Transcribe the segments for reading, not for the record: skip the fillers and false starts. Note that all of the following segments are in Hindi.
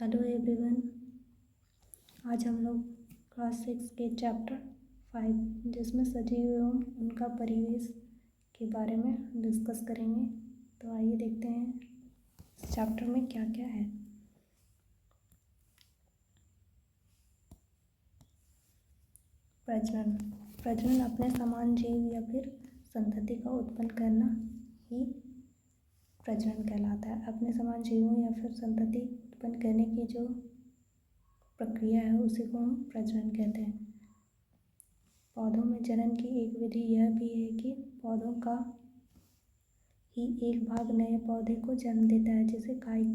Hello everyone. आज हम लोग क्लास 6 के चैप्टर 5 जिसमें सजीव एवं उनका परिवेश के बारे में डिस्कस करेंगे। तो आइए देखते हैं इस चैप्टर में क्या क्या है। प्रजनन। प्रजनन अपने समान जीव या फिर संतति का उत्पन्न करना ही प्रजनन कहलाता है। अपने समान जीवों या फिर संतति उत्पन्न करने की जो प्रक्रिया है उसी को हम प्रजनन कहते हैं। पौधों में जनन की एक विधि यह भी है कि पौधों का ही एक भाग नए पौधे को जन्म देता है, जिसे कायिक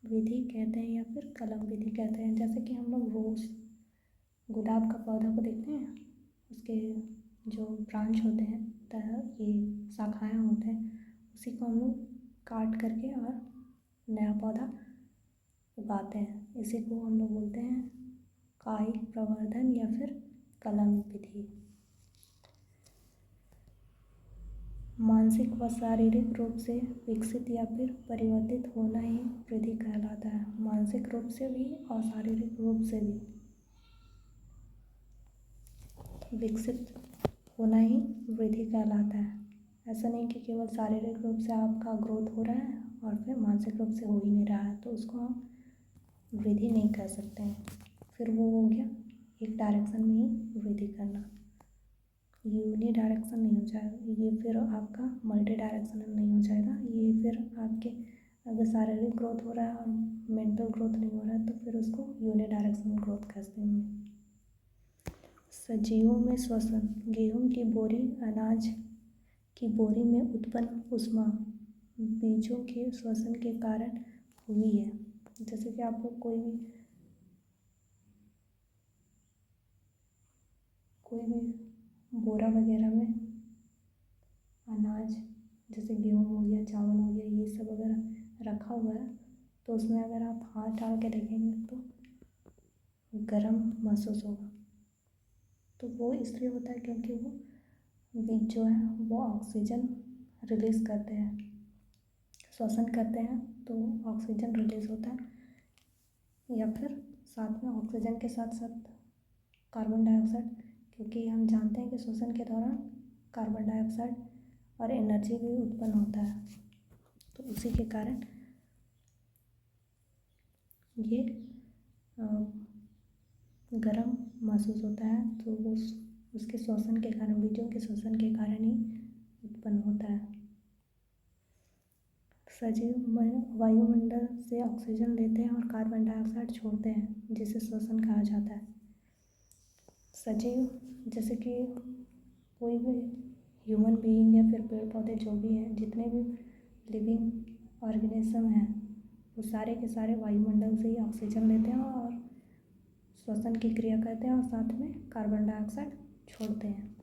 विधि कहते हैं या फिर कलम विधि कहते हैं। जैसे कि हम लोग रोज़ गुलाब का पौधा को देखते हैं, उसके जो ब्रांच होते हैं, ये शाखाएँ होते हैं, उसी को हम लोग काट करके और नया पौधा उगाते हैं। इसी को हम लोग बोलते हैं कायिक प्रवर्धन या फिर कलम विधि। मानसिक व शारीरिक रूप से विकसित या फिर परिवर्तित होना ही वृद्धि कहलाता है। मानसिक रूप से भी और शारीरिक रूप से भी विकसित होना ही वृद्धि कहलाता है। ऐसा नहीं कि केवल शारीरिक रूप से आपका ग्रोथ हो रहा है और फिर मानसिक रूप से हो ही नहीं रहा है, तो उसको हम वृद्धि नहीं कह सकते हैं। फिर वो हो गया एक डायरेक्शन में ही वृद्धि करना, यूनि डायरेक्शन नहीं हो जाएगा, ये फिर आपका मल्टी डायरेक्शनल नहीं हो जाएगा। ये फिर आपके अगर शारीरिक ग्रोथ हो रहा है और मेंटल ग्रोथ नहीं हो रहा है तो फिर उसको यूनि डायरेक्शनल ग्रोथ कहते हैं। सजीवों में श्वसन। गेहूं की बोरी अनाज की बोरी में उत्पन्न ऊष्मा बीजों के श्वसन के कारण हुई है। जैसे कि आपको कोई भी बोरा वगैरह में अनाज जैसे गेहूँ हो गया, चावल हो गया, ये सब अगर रखा हुआ है तो उसमें अगर आप हाथ डाल के देखेंगे तो गर्म महसूस होगा। तो वो इसलिए होता है क्योंकि वो बीज जो है वो ऑक्सीजन रिलीज़ करते हैं, श्वसन करते हैं, तो ऑक्सीजन रिलीज़ होता है। या फिर साथ में ऑक्सीजन के साथ साथ कार्बन डाइऑक्साइड, क्योंकि हम जानते हैं कि श्वसन के दौरान कार्बन डाइऑक्साइड और एनर्जी भी उत्पन्न होता है, तो उसी के कारण ये गर्म महसूस होता है। तो उसके श्वसन के कारण, बीजों के श्वसन के कारण ही उत्पन्न होता है। सजीव वायुमंडल से ऑक्सीजन लेते हैं और कार्बन डाइऑक्साइड छोड़ते हैं, जिसे श्वसन कहा जाता है। सजीव जैसे कि कोई भी ह्यूमन बीइंग या फिर पेड़ पौधे जो भी हैं, जितने भी लिविंग ऑर्गेनिज्म हैं, वो सारे के सारे वायुमंडल से ही ऑक्सीजन लेते हैं और श्वसन की क्रिया करते हैं और साथ में कार्बन डाइऑक्साइड छोड़ते हैं।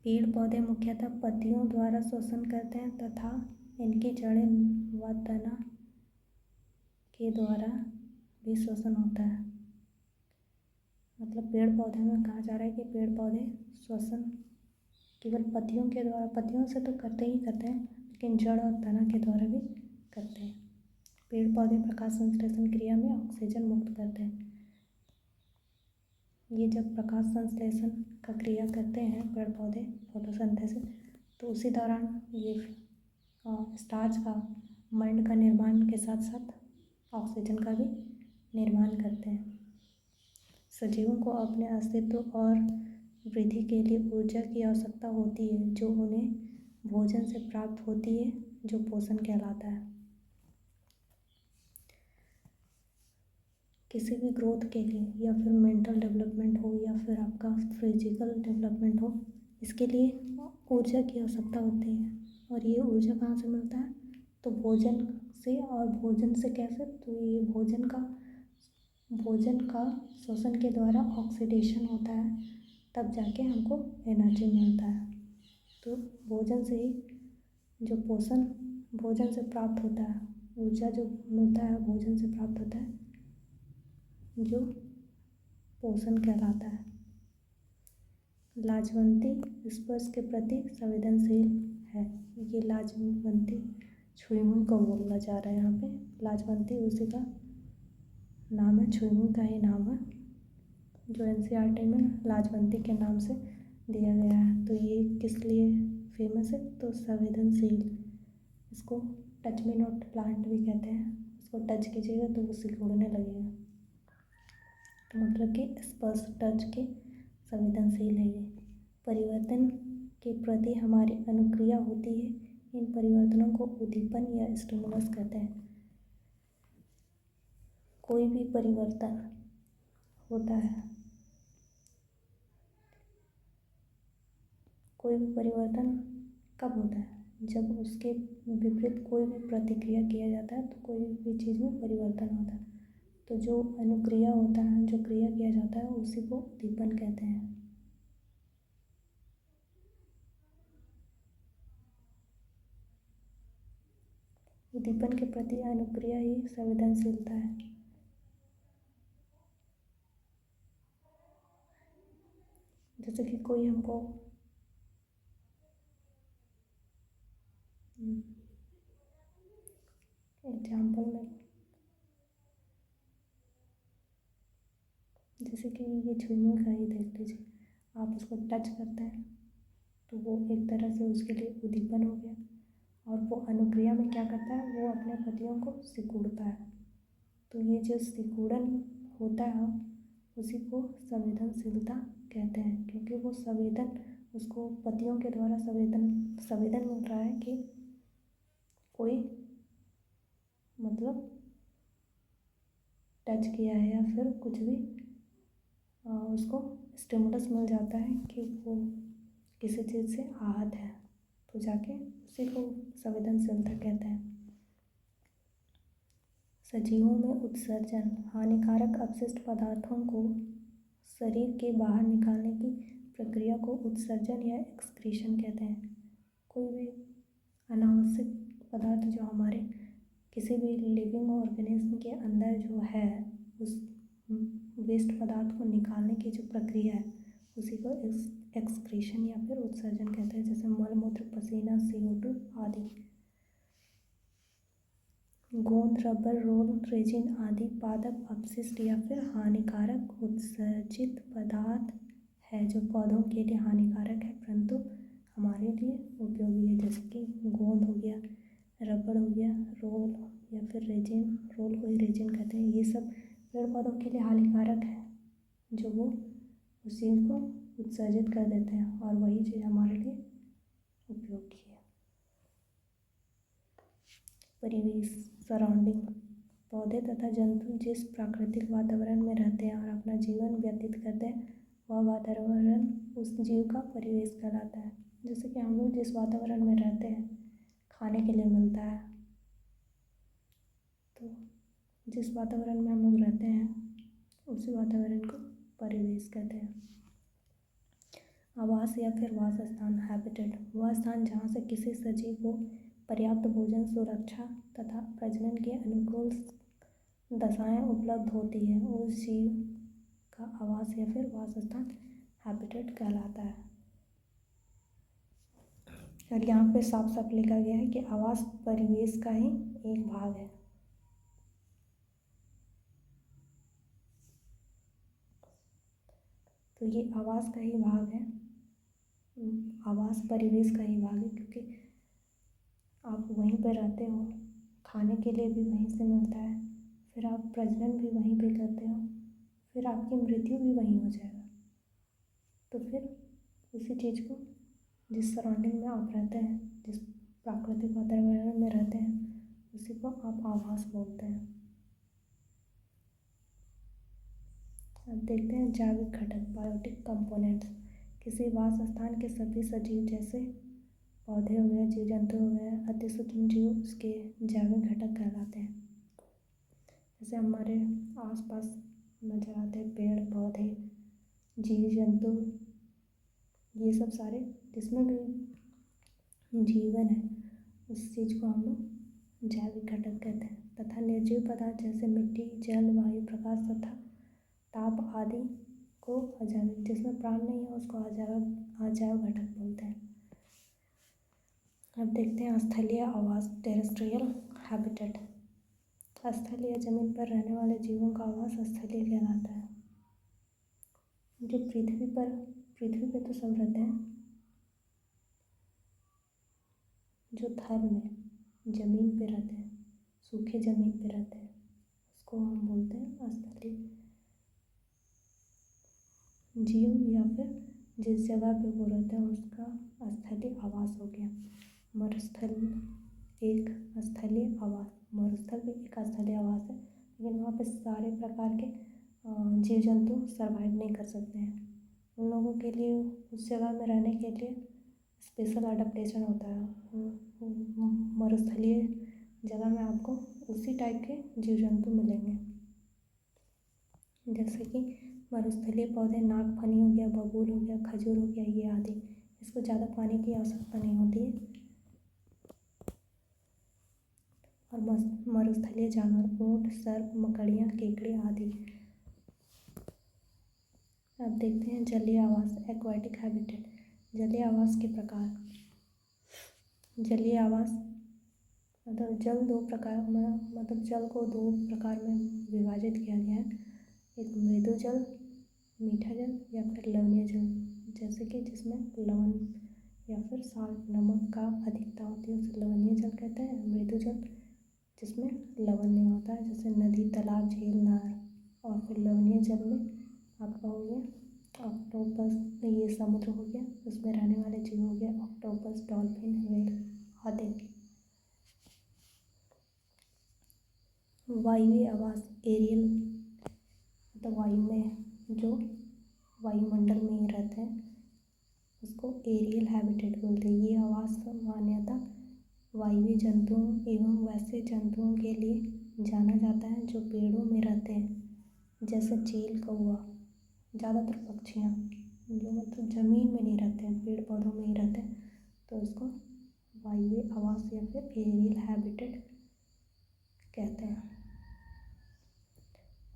पेड़ पौधे मुख्यतः पत्तियों द्वारा श्वसन करते हैं तथा इनकी जड़ें व तना के द्वारा भी श्वसन होता है। मतलब पेड़ पौधे में कहा जा रहा है कि पेड़ पौधे श्वसन केवल पत्तियों के द्वारा, पत्तियों से तो करते ही करते हैं, लेकिन जड़ और तना के द्वारा भी करते हैं। पेड़ पौधे प्रकाश संश्लेषण क्रिया में ऑक्सीजन मुक्त करते हैं। ये जब प्रकाश संश्लेषण का क्रिया करते हैं पेड़ पौधे, फोटोसिंथेसिस, तो उसी दौरान ये स्टार्च का मंड का निर्माण के साथ साथ ऑक्सीजन का भी निर्माण करते हैं। सजीवों को अपने अस्तित्व और वृद्धि के लिए ऊर्जा की आवश्यकता होती है, जो उन्हें भोजन से प्राप्त होती है, जो पोषण कहलाता है। किसी भी ग्रोथ के लिए या फिर मेंटल डेवलपमेंट हो या फिर आपका फिजिकल डेवलपमेंट हो, इसके लिए ऊर्जा की आवश्यकता होती है। और ये ऊर्जा कहाँ से मिलता है? तो भोजन से। और भोजन से कैसे? तो ये भोजन का श्वसन के द्वारा ऑक्सीडेशन होता है, तब जाके हमको एनर्जी मिलता है। तो भोजन से ही जो पोषण भोजन से प्राप्त होता है, ऊर्जा जो मिलता है भोजन से प्राप्त होता है, जो पोषण कहलाता है। लाजवंती स्पर्श के प्रति संवेदनशील है। ये लाजवंती छुई मुई को बोला जा रहा है यहाँ पे। लाजवंती उसी का नाम है, छुई मुई का ही नाम है, जो एनसीईआरटी में लाजवंती के नाम से दिया गया है। तो ये किस लिए फेमस है? तो संवेदनशील, इसको टच मी नॉट प्लांट भी कहते हैं। इसको टच कीजिएगा तो वो सिकुड़ने लगेगा, तो मतलब कि स्पर्श टच के संवेदनशील है ये। परिवर्तन के प्रति हमारी अनुक्रिया होती है। इन परिवर्तनों को उद्दीपन या स्टिमुलस कहते हैं। कोई भी परिवर्तन होता है, कोई भी परिवर्तन कब होता है? जब उसके विपरीत कोई भी प्रतिक्रिया किया जाता है, तो कोई भी चीज़ में परिवर्तन होता है। तो जो अनुक्रिया होता है, जो क्रिया किया जाता है, उसी को उद्दीपन कहते हैं। उद्दीपन के प्रति अनुक्रिया ही संवेदनशीलता है। जैसे कि कोई हमको एग्जाम्पल में, जैसे कि ये छुई का ही देख लीजिए, आप उसको टच करते हैं तो वो एक तरह से उसके लिए उद्दीपन हो गया, और वो अनुक्रिया में क्या करता है, वो अपने पतियों को सिकुड़ता है। तो ये जो सिकुड़न होता है, उसी को संवेदनशीलता कहते हैं, क्योंकि वो संवेदन, उसको पतियों के द्वारा संवेदन मिल रहा है कि कोई मतलब टच किया है या फिर कुछ भी उसको स्टिमुलस मिल जाता है कि वो किसी चीज़ से आहत है, तो जाके उसी को संवेदनशीलता कहते हैं। सजीवों में उत्सर्जन, हानिकारक अपशिष्ट पदार्थों को शरीर के बाहर निकालने की प्रक्रिया को उत्सर्जन या एक्सक्रीशन कहते हैं। कोई भी अनावश्यक पदार्थ जो हमारे किसी भी लिविंग ऑर्गेनिज्म के अंदर जो है, उस वेस्ट पदार्थ को निकालने की जो प्रक्रिया है, उसी को एक्सक्रीशन या फिर उत्सर्जन कहते हैं। जैसे मल मूत्र, पसीना, CO2 आदि। गोंद, रबर, रोल, रेजिन आदि पादप अपशिष्ट या फिर हानिकारक उत्सर्जित पदार्थ है जो पौधों के लिए हानिकारक है परंतु हमारे लिए उपयोगी है। जैसे कि गोंद हो गया, रबड़ हो गया, रोल या फिर रेजिन, रोल को ही रेजिन कहते हैं। ये सब पेड़ पौधों के लिए हानिकारक है, जो वो उस चीज़ को उत्सर्जित कर देते हैं, और वही चीज़ हमारे लिए उपयोगी है। परिवेश, सराउंडिंग, पौधे तथा जंतु जिस प्राकृतिक वातावरण में रहते हैं और अपना जीवन व्यतीत करते हैं, वह वातावरण उस जीव का परिवेश कहलाता है। जैसे कि हम लोग जिस वातावरण में रहते हैं, खाने के लिए मिलता है, तो जिस वातावरण में हम लोग रहते हैं, उसी वातावरण को परिवेश कहते हैं। आवास या फिर वासस्थान, हैबिटेट, वह स्थान जहाँ से किसी सजीव को पर्याप्त भोजन, सुरक्षा तथा प्रजनन के अनुकूल दशाएं उपलब्ध होती है, उस जीव का आवास या फिर वासस्थान हैबिटेट कहलाता है। और यहाँ पे साफ साफ लिखा गया है कि आवास परिवेश का ही एक भाग है। तो ये आवास का ही भाग है, आवास परिवेश का ही भाग है, क्योंकि आप वहीं पर रहते हो, खाने के लिए भी वहीं से मिलता है, फिर आप प्रजनन भी वहीं पे करते हो, फिर आपकी मृत्यु भी वहीं हो जाएगा। तो फिर उसी चीज़ को, जिस सराउंडिंग में आप रहते हैं, जिस प्राकृतिक वातावरण में रहते हैं, उसी को आप आवास बोलते हैं। अब देखते हैं जैविक घटक, बायोटिक कंपोनेंट्स। किसी वास स्थान के सभी सजीव, जैसे पौधे हो गए, जीव जंतु हो गए, अति सूक्ष्म जीव, उसके जैविक घटक कहलाते हैं। जैसे हमारे आसपास नजर आते हैं पेड़ पौधे, जीव जंतु, ये सब सारे जिसमें भी जीवन है, उस चीज़ को हम लोग जैविक घटक कहते हैं। तथा निर्जीव पदार्थ जैसे मिट्टी, जल, वायु, प्रकाश तथा ताप आदि को अजैविक, जिसमें प्राण नहीं है, उसको अजैव घटक बोलते हैं। अब देखते हैं स्थलीय आवास, टेरेस्ट्रियल हैबिटेट। स्थल या जमीन पर रहने वाले जीवों का आवास स्थलीय कहलाता है। जो पृथ्वी पे तो सब रहते हैं, जो थर में जमीन पे रहते हैं, सूखे जमीन पे रहते हैं, उसको हम बोलते हैं स्थलीय जीव, या फिर जिस जगह पे वो रहते हैं उसका स्थलीय आवास हो गया। मरुस्थल एक स्थलीय आवास, मरुस्थल भी एक स्थलीय आवास है, लेकिन वहाँ पे सारे प्रकार के जीव जंतु सर्वाइव नहीं कर सकते हैं। उन लोगों के लिए उस जगह में रहने के लिए स्पेशल अडेप्टेशन होता है। मरुस्थलीय जगह में आपको उसी टाइप के जीव जंतु मिलेंगे, जैसे कि मरुस्थलीय पौधे नागफनी हो गया, बबूल हो गया, खजूर हो गया, ये आदि। इसको ज़्यादा पानी की आवश्यकता नहीं होती है। और मरुस्थलीय जानवर ऊँट, सर्प, मकड़ियाँ, केकड़े आदि। अब देखते हैं जलीय आवास, एक्वाटिक हैबिटेट। जलीय आवास के प्रकार। जलीय आवास मतलब जल दो प्रकार मतलब जल को दो प्रकार में विभाजित किया गया है। एक मृदु जल, मीठा जल, या फिर लवणीय जल, जैसे कि जिसमें लवण या फिर साल्ट, नमक का अधिकता होती है उसे लवणीय जल कहते हैं। मृदु जल जिसमें लवण नहीं होता है, जैसे नदी, तालाब, झील, नहर। और फिर लवणीय जल में आपका हो गया ऑक्टोपस, ये समुद्र हो गया, उसमें रहने वाले जीव हो गया ऑक्टोपस, डॉल्फिन, व्हेल आदि। वायवीय आवास, एरियल मतलब वायु में जो वायुमंडल में ही रहते हैं उसको एरियल हैबिटेट बोलते हैं। ये आवास मान्यता वायवीय जंतुओं एवं वैसे जंतुओं के लिए जाना जाता है जो पेड़ों में रहते हैं, जैसे चील, कौवा। ज़्यादातर पक्षियाँ जो मतलब ज़मीन में नहीं रहते हैं, पेड़ पौधों में ही रहते हैं, तो उसको वायवीय आवास या फिर एरियल हैबिटेट कहते हैं।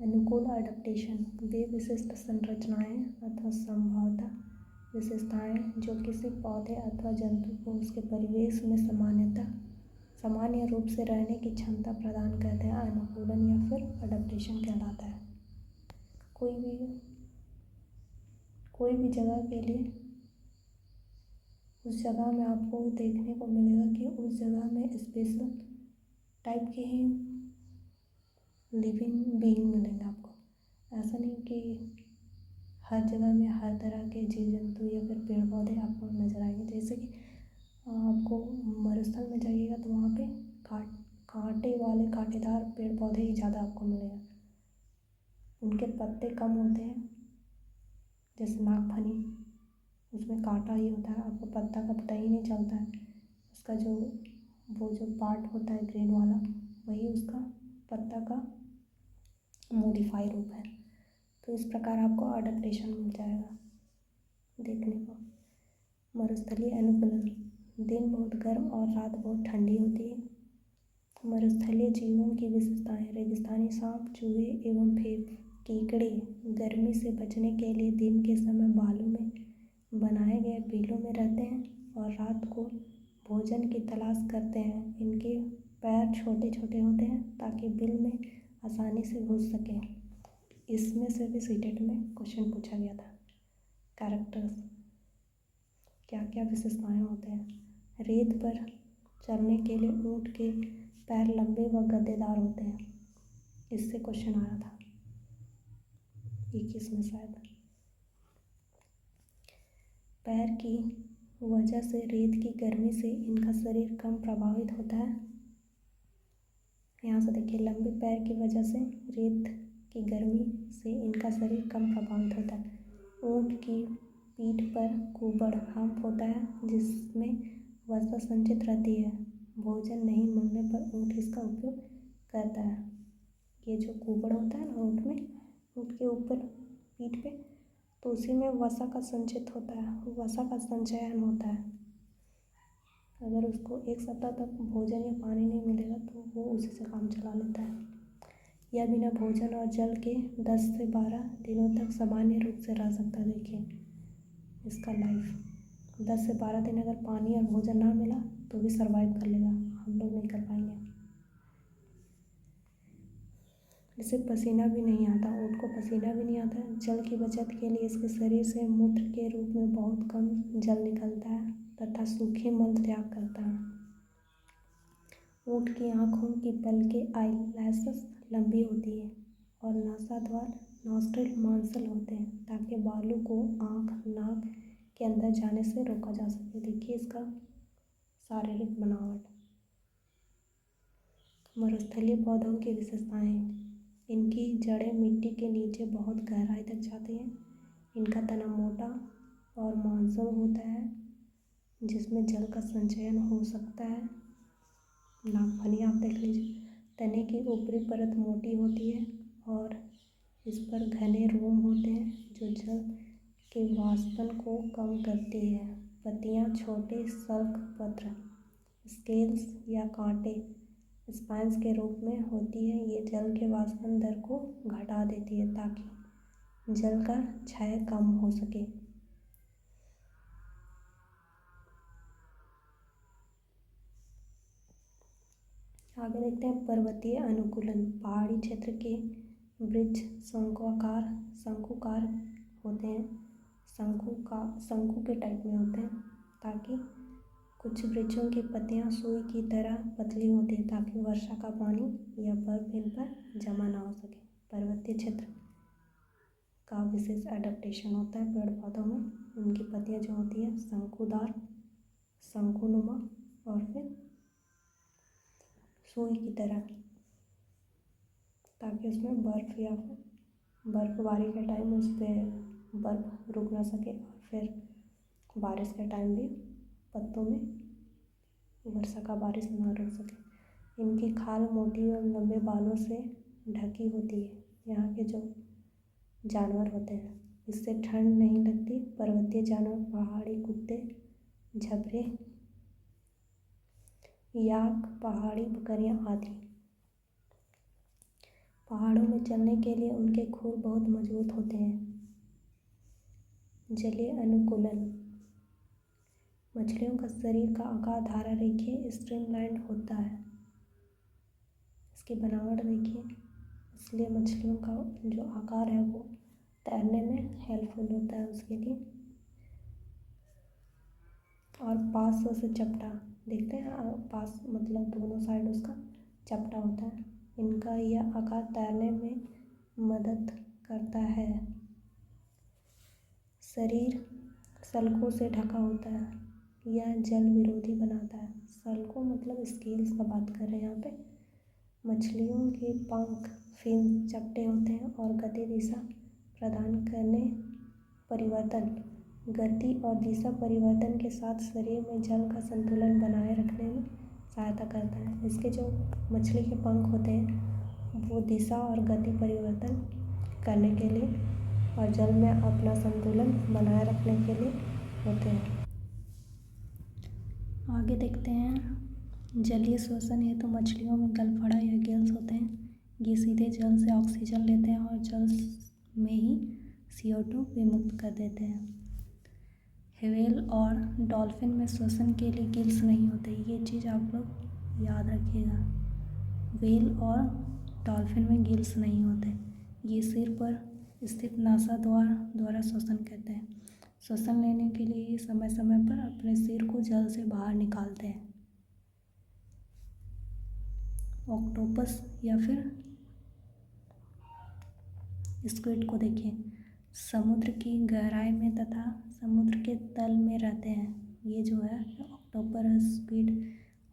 अनुकूल अडेप्टेशन, वे विशिष्ट संरचनाएं अथवा संभवतः विशेषताएं जो किसी पौधे अथवा जंतु को उसके परिवेश में सामान्य रूप से रहने की क्षमता प्रदान करते हैं, अनुकूलन या फिर अडेप्टेशन कहलाता है। कोई भी जगह के लिए उस जगह में आपको देखने को मिलेगा कि उस जगह में स्पेशल टाइप के ही लिविंग बीइंग मिलेंगे आपको। ऐसा नहीं कि हर जगह में हर तरह के जीव जंतु या फिर पेड़ पौधे आपको नज़र आएंगे। जैसे कि आपको मरुस्थल में जाइएगा तो वहाँ पे कांटे वाले कांटेदार पेड़ पौधे ही ज़्यादा आपको मिलेगा। उनके पत्ते कम होते हैं, जैसे नागफनी, उसमें कांटा ही होता है, आपको पत्ता का पता ही नहीं चलता है। उसका जो पार्ट होता है ग्रीन वाला, वही उसका पत्ता का मॉडिफाई रूप है। तो इस प्रकार आपको अडेप्टेशन मिल जाएगा देखने को। मरुस्थलीय अनुकूलन, दिन बहुत गर्म और रात बहुत ठंडी होती है। मरुस्थलीय जीवों की विशेषताएं, रेगिस्तानी सांप, चूहे एवं कीकड़े गर्मी से बचने के लिए दिन के समय बालू में बनाए गए बिलों में रहते हैं और रात को भोजन की तलाश करते हैं। इनके पैर छोटे छोटे होते हैं ताकि बिल में आसानी से घुस सकें। इसमें से भी सीटेट में क्वेश्चन पूछा गया था। कैरेक्टर्स, क्या क्या विशेषताएं होते हैं। रेत पर चलने के लिए ऊँट के पैर लंबे व गद्देदार होते हैं, इससे क्वेश्चन आया था 21 में शायद। पैर की वजह से रेत की गर्मी से इनका शरीर कम प्रभावित होता है। यहाँ से देखिए, लंबे पैर की वजह से रेत की गर्मी से इनका शरीर कम प्रभावित होता है। ऊँट की पीठ पर कुबड़ हम्प होता है जिसमें वसा संचित रहती है। भोजन नहीं मिलने पर ऊँट इसका उपयोग करता है। ये जो कुबड़ होता है ना ऊँट में, ऊँट के ऊपर पीठ पे, तो उसी में वसा का संचित होता है, वसा का संचयन होता है। अगर उसको एक सप्ताह तक भोजन या पानी नहीं मिलेगा तो वो उसी से काम चला लेता है। यह बिना भोजन और जल के 10 से 12 दिनों तक सामान्य रूप से रह सकता है। देखिए इसका लाइफ 10 से 12 दिन अगर पानी और भोजन ना मिला तो भी सर्वाइव कर लेगा, हम लोग नहीं कर पाएंगे। इसे पसीना भी नहीं आता, ऊँट को पसीना भी नहीं आता। जल की बचत के लिए इसके शरीर से मूत्र के रूप में बहुत कम जल निकलता है तथा सूखे मल त्याग करता है। ऊँट की आँखों की पलकें आईलैशेस लंबी होती है और नासाद्वार नॉस्ट्रिल मांसल होते हैं ताकि बालू को आँख नाक के अंदर जाने से रोका जा सके। देखिए इसका शारीरिक बनावट। मरुस्थलीय पौधों की विशेषताएं। इनकी जड़ें मिट्टी के नीचे बहुत गहराई तक जाती हैं। इनका तना मोटा और मांसल होता है जिसमें जल का संचयन हो सकता है। नागफनी आप देख लीजिए। तने की ऊपरी परत मोटी होती है और इस पर घने रोम होते हैं जो जल के वाष्पन को कम करती है। पत्तियां छोटे सल्क पत्र स्केल्स या कांटे स्पाइन्स के रूप में होती है। ये जल के वाष्पन दर को घटा देती है ताकि जल का क्षय कम हो सके। आगे देखते हैं पर्वतीय अनुकूलन। पहाड़ी क्षेत्र के वृक्ष शंकुकार होते हैं, शंकु के टाइप में होते हैं ताकि कुछ वृक्षों की पत्तियां सुई की तरह पतली होती है ताकि वर्षा का पानी या बर्फ इन पर जमा ना हो सके। पर्वतीय क्षेत्र का विशेष एडेप्टेशन होता है पेड़ पौधों में। उनकी पत्तियां जो होती है शंकुदार, शंकुनुमा और फिर सुई की तरह, ताकि उसमें बर्फ या फिर बर्फबारी के टाइम उस पर बर्फ रुक ना सके और फिर बारिश के टाइम भी पत्तों में वर्षा का बारिश ना रुक सके। इनकी खाल मोटी और लंबे बालों से ढकी होती है। यहाँ के जो जानवर होते हैं इससे ठंड नहीं लगती। पर्वतीय जानवर पहाड़ी कुत्ते, झबरे, याक, पहाड़ी बकरियां आदि। पहाड़ों में चलने के लिए उनके खुर बहुत मजबूत होते हैं। जलीय अनुकूलन। मछलियों का शरीर का आकार धारा रेखीय स्ट्रीमलाइन होता है। इसकी बनावट देखिए, इसलिए मछलियों का जो आकार है वो तैरने में हेल्पफुल होता है उसके लिए। और पास से चपटा देखते हैं, पास मतलब दोनों साइड उसका चपटा होता है। इनका यह आकार तैरने में मदद करता है। शरीर सल्कों से ढका होता है। यह जल विरोधी बनाता है। सल्कों मतलब स्केल्स का बात कर रहे हैं यहाँ पे। मछलियों के पंख फिन चपटे होते हैं और गति दिशा प्रदान करने गति और दिशा परिवर्तन के साथ शरीर में जल का संतुलन बनाए रखने में सहायता करता है। इसके जो मछली के पंख होते हैं वो दिशा और गति परिवर्तन करने के लिए और जल में अपना संतुलन बनाए रखने के लिए होते हैं। आगे देखते हैं जलीय श्वसन हेतु मछलियों में गलफड़ा या गिल्स होते हैं। ये सीधे जल से ऑक्सीजन लेते हैं और जल में ही CO2 विमुक्त कर देते हैं। व्हेल और डॉल्फिन में श्वसन के लिए गिल्स नहीं होते। ये चीज़ आप लोग याद रखिएगा। व्हेल और डॉल्फिन में गिल्स नहीं होते। ये सिर पर स्थित नासाद्वार द्वारा श्वसन करते हैं। श्वसन लेने के लिए ये समय समय पर अपने सिर को जल से बाहर निकालते हैं। ऑक्टोपस या फिर स्क्विड को देखिए, समुद्र की गहराई में तथा समुद्र के तल में रहते हैं। ये जो है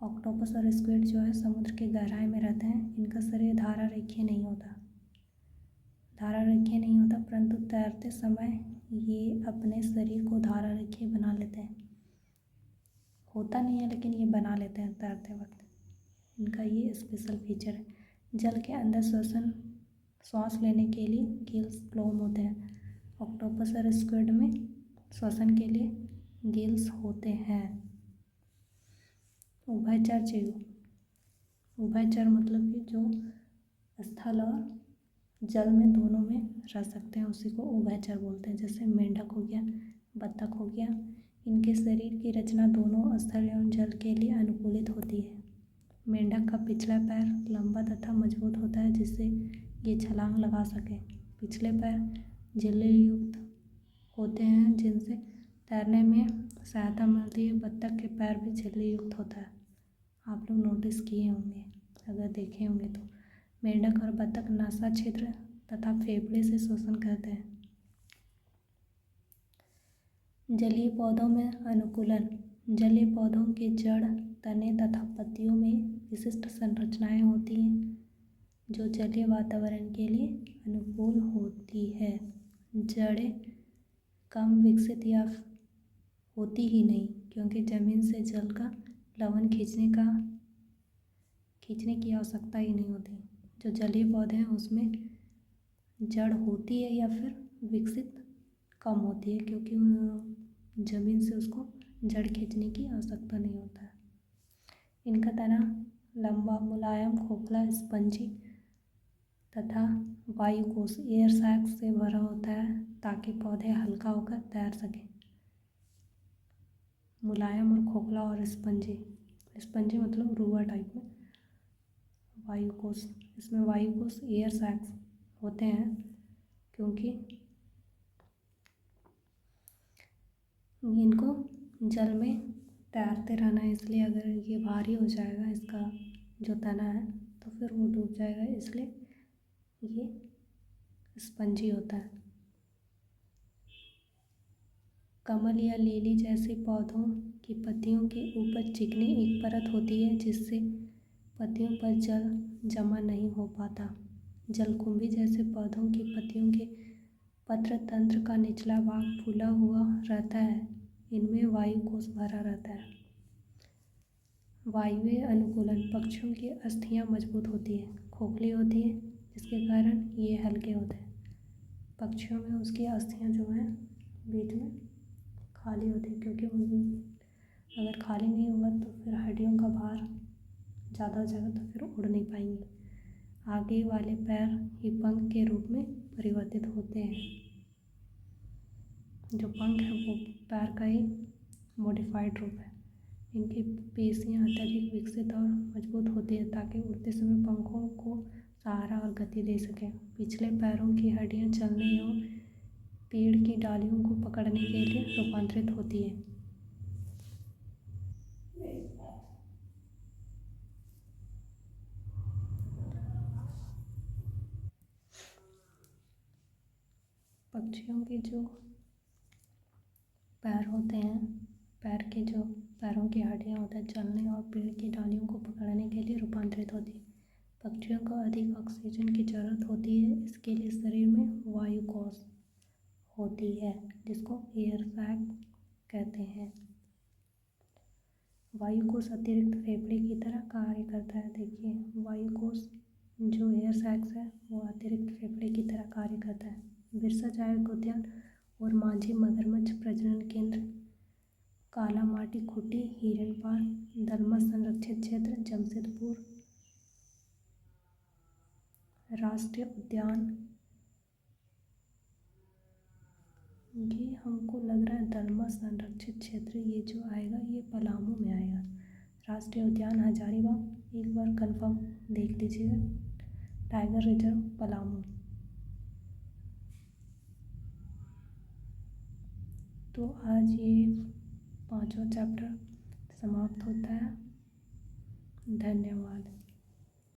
ऑक्टोपस और स्क्विड जो है समुद्र की गहराई में रहते हैं। इनका शरीर धारा रेखीय नहीं होता परंतु तैरते समय ये अपने शरीर को धारा रेखीय बना लेते हैं। होता नहीं है लेकिन ये बना लेते हैं तैरते वक्त। इनका ये स्पेशल फीचर है। जल के अंदर श्वास लेने के लिए गिल्स फ्लोम होते हैं। ऑक्टोपस और स्क्विड में श्वसन के लिए गिल्स होते हैं। उभयचर जीव, उभयचर मतलब कि जो स्थल और जल में दोनों में रह सकते हैं उसी को उभयचर बोलते हैं। जैसे मेंढक हो गया, बत्तख हो गया, इनके शरीर की रचना दोनों स्थल एवं जल के लिए अनुकूलित होती है। मेंढक का पिछला पैर लंबा तथा मजबूत होता है जिससे ये छलांग लगा सके। पिछले पैर झिल्ली युक्त होते हैं जिनसे तैरने में सहायता मिलती है। बत्तख के पैर भी झिल्ली युक्त होता है। आप लोग नोटिस किए होंगे अगर देखे होंगे तो। मेंढक और बत्तख नासा छिद्र तथा फेफड़े से श्वसन करते हैं। जलीय पौधों में अनुकूलन। जलीय पौधों के जड़, तने तथा पत्तियों में विशिष्ट संरचनाएं होती हैं जो जलीय वातावरण के लिए अनुकूल होती है। जड़ें कम विकसित या होती ही नहीं क्योंकि जमीन से जल का लवण खींचने की आवश्यकता ही नहीं होती। जो जलीय पौधे हैं उसमें जड़ होती है या फिर विकसित कम होती है क्योंकि जमीन से उसको जड़ खींचने की आवश्यकता नहीं होता है। इनका तना लंबा, मुलायम, खोखला, स्पंजी तथा वायुकोश एयर सैक्स से भरा होता है ताकि पौधे हल्का होकर तैर सकें। मुलायम और खोखला और स्पंजी मतलब रुआ टाइप में। वायुकोश, इसमें वायुकोश एयर सैक्स होते हैं क्योंकि इनको जल में तैरते रहना है, इसलिए अगर ये भारी हो जाएगा इसका जो तना है तो फिर वो डूब जाएगा, इसलिए ये स्पंजी होता है। कमल या लिली जैसे पौधों की पत्तियों के ऊपर चिकनी एक परत होती है जिससे पत्तियों पर जल जमा नहीं हो पाता। जलकुंभी जैसे पौधों की पत्तियों के पत्र तंत्र का निचला भाग फूला हुआ रहता है। इनमें वायुकोश भरा रहता है। वायुव्य अनुकूलन। पक्षियों की अस्थियां मजबूत होती है, खोखली होती है जिसके कारण ये हल्के होते हैं। पक्षियों में उसकी अस्थियां जो हैं बीच में खाली होती है क्योंकि अगर खाली नहीं होगा तो फिर हड्डियों का भार ज़्यादा हो जाएगा तो फिर उड़ नहीं पाएंगे। आगे वाले पैर ही पंख के रूप में परिवर्तित होते हैं। जो पंख है वो पैर का ही मॉडिफाइड रूप है। इनकी पेशियाँ अत्यधिक विकसित और मजबूत होती है ताकि उड़ते समय पंखों को सहारा और गति दे सकें। पिछले पैरों की हड्डियाँ चलने एवं पेड़ की डालियों को पकड़ने के लिए रूपांतरित होती है। पक्षियों के जो पैर होते हैं, पैरों की हड्डियाँ होती हैं चलने और पेड़ की डालियों को पकड़ने के लिए रूपांतरित होती है। पक्षियों को अधिक ऑक्सीजन की जरूरत होती है, इसके लिए शरीर में वायुकोश होती है जिसको एयर सैक कहते हैं। वायुकोश अतिरिक्त फेफड़े की तरह कार्य करता है। देखिए वायुकोश जो एयर सैक्स है वो अतिरिक्त फेफड़े की तरह कार्य करता है। बिरसा जैविक उद्यान और माझी मगरमच्छ प्रजनन केंद्र, कालामाटी खुटी हिरणपाल दलमा संरक्षित क्षेत्र जमशेदपुर राष्ट्रीय उद्यान। ये हमको लग रहा है दलमा संरक्षित क्षेत्र ये जो आएगा ये पलामू में आएगा। राष्ट्रीय उद्यान हजारीबाग एक बार कंफर्म देख लीजिएगा। Tiger reserve Palamu. तो आज ये 5वां चैप्टर समाप्त होता है। धन्यवाद।